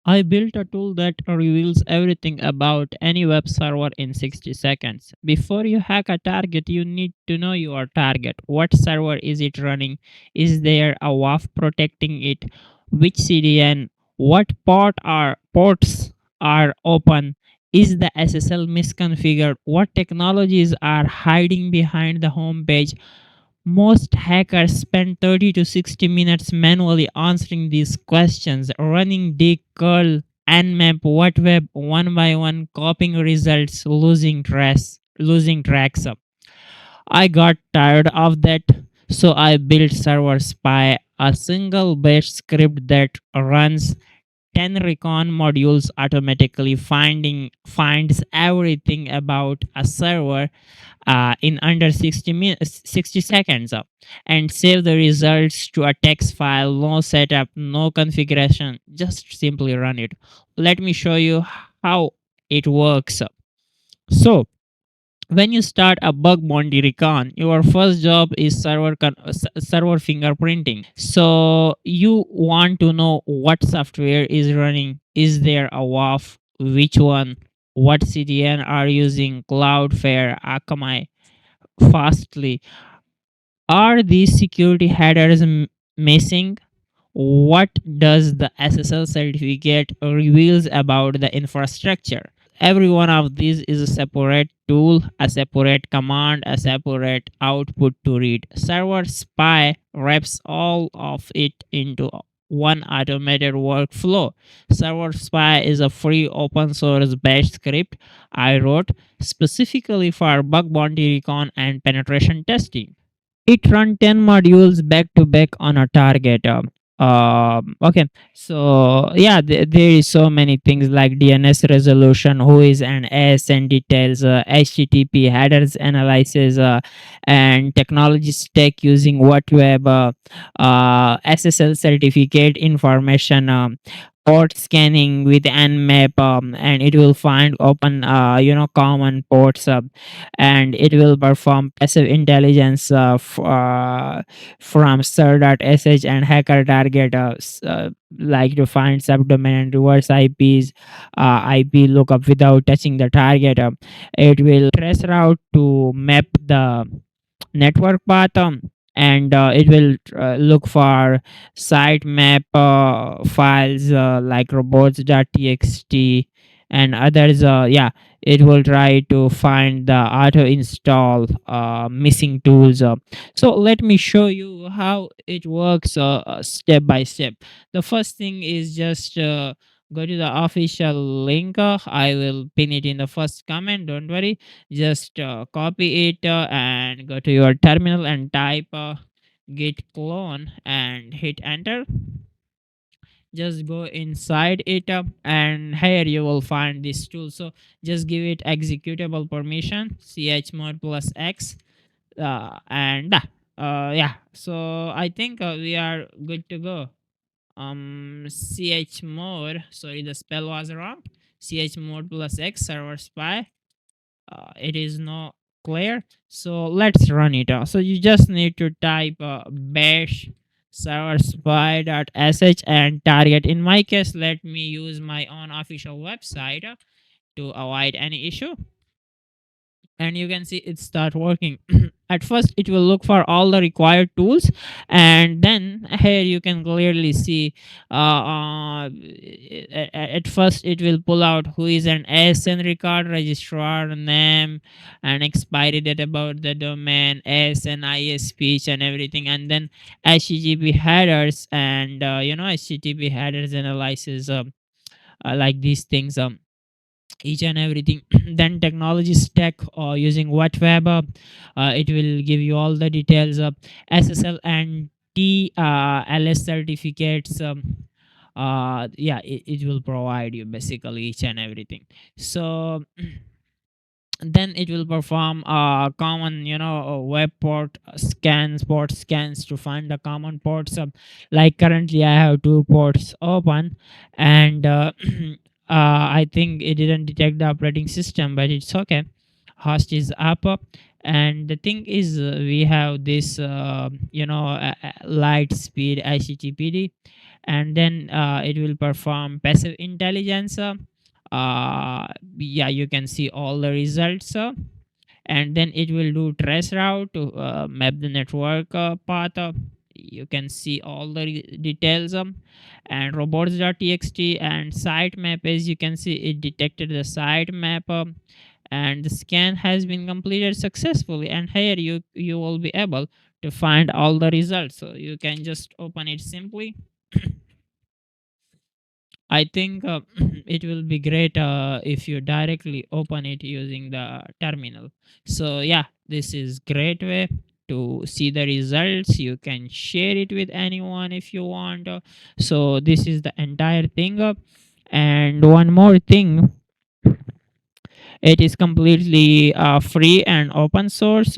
I built a tool that reveals everything about any web server in 60 seconds. Before you hack a target, you need to know your target. What server is it running? Is there a WAF protecting it? Which CDN? What ports are open? Is the SSL misconfigured? What technologies are hiding behind the home page? Most hackers spend 30 to 60 minutes manually answering these questions, running dig, curl, nmap, what web one by one, copying results, losing tracks. I got tired of that, so I built Server Spy, a single bash script that runs 10 recon modules automatically finds everything about a server in under 60 seconds and save the results to a text file. No setup, no configuration, just simply run it. Let me show you how it works. So when you start a bug bounty recon, your first job is server fingerprinting. So you want to know what software is running. Is there a WAF? Which one? What CDN are using? Cloudflare, Akamai, Fastly. Are these security headers missing? What does the SSL certificate reveals about the infrastructure? Every one of these is a separate tool, a separate command, a separate output to read. Server Spy wraps all of it into one automated workflow. Server Spy is a free open source bash script I wrote specifically for bug bounty recon and penetration testing. It run 10 modules back to back on a target. Okay, so yeah, there is so many things like DNS resolution, who is an ASN details, HTTP headers analysis, and technology stack using what web, SSL certificate information, port scanning with nmap, and it will find open common ports, and it will perform passive intelligence from sir.sh and hacker target, like to find subdomain and reverse IPs, IP lookup without touching the target. It will trace route to map the network path, and it will look for sitemap files like robots.txt and others. Yeah, it will try to find the auto install missing tools. So let me show you how it works step by step. The first thing is just go to the official link. I will pin it in the first comment, don't worry. Just copy it and go to your terminal and type git clone and hit enter. Just go inside it, and here you will find this tool. So just give it executable permission chmod plus x, and yeah, so I think we are good to go. Chmod, sorry, the spell was wrong. Chmod plus x server spy, it is not clear, so let's run it. So you just need to type bash server spy.sh and target. In my case, let me use my own official website to avoid any issue, and you can see it start working. At first it will look for all the required tools, and then here you can clearly see at first it will pull out who is an ASN record, registrar name, and expiry date about the domain, ASN ISP and everything, and then HTTP headers and HTTP headers analysis, like these things, each and everything. Then technology stack using what web, it will give you all the details of SSL and TLS certificates. Yeah, it will provide you basically each and everything. So then it will perform common web port scans to find the common ports. Like currently I have two ports open, and I think it didn't detect the operating system, but it's okay. Host is up, and the thing is, we have this light speed HTTPD, and then it will perform passive intelligence. Yeah, you can see all the results. And then it will do trace route to map the network path. You can see all the details. And robots.txt and site map, as you can see, it detected the site map. And the scan has been completed successfully, and here you will be able to find all the results. So you can just open it simply. I think it will be great if you directly open it using the terminal. So yeah, this is great way to see the results. You can share it with anyone if you want. So this is the entire thing. And one more thing, it is completely free and open source.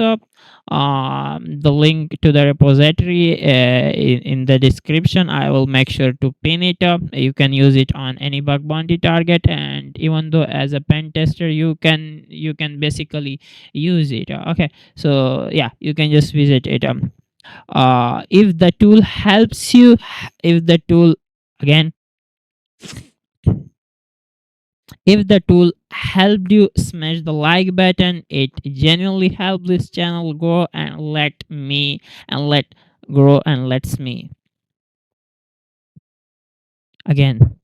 The link to the repository in the description. I will make sure to pin it up. You can use it on any bug bounty target, and even though as a pen tester, you can basically use it. Okay, so yeah, you can just visit it. If the tool helps you, if the tool again if the tool helped you, smash the like button. It genuinely helped this channel grow and let grow and lets me. Again,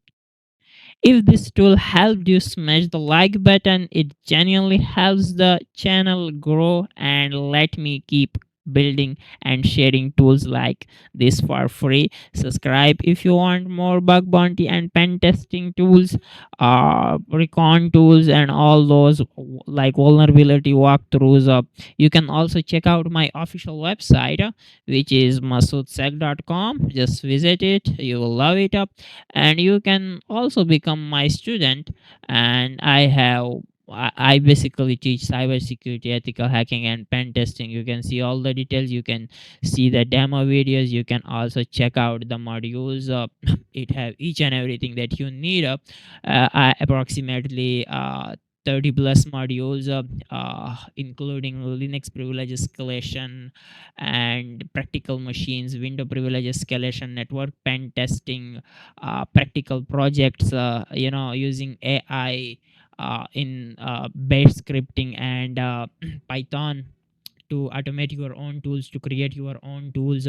if this tool helped you, smash the like button. It genuinely helps the channel grow and let me keep building and sharing tools like this for free. Subscribe if you want more bug bounty and pen testing tools, recon tools, and all those like vulnerability walkthroughs. You can also check out my official website, which is MasaudSec.com. Just visit it, you will love it. And you can also become my student. And I basically teach cybersecurity, ethical hacking, and pen testing. You can see all the details. You can see the demo videos. You can also check out the modules. It have each and everything that you need. Approximately 30 plus modules, including Linux privilege escalation and practical machines, window privilege escalation, network pen testing, practical projects, using AI in base scripting and Python to automate your own tools, to create your own tools.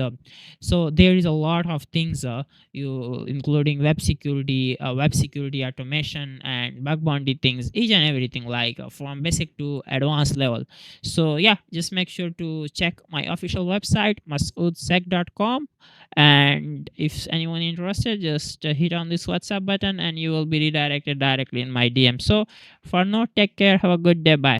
So there is a lot of things, you including web security automation and bug bounty things, each and everything, like from basic to advanced level. So yeah, just make sure to check my official website, MasaudSec.com. And if anyone interested, just hit on this WhatsApp button and you will be redirected directly in my DM. So for now, take care, have a good day, bye.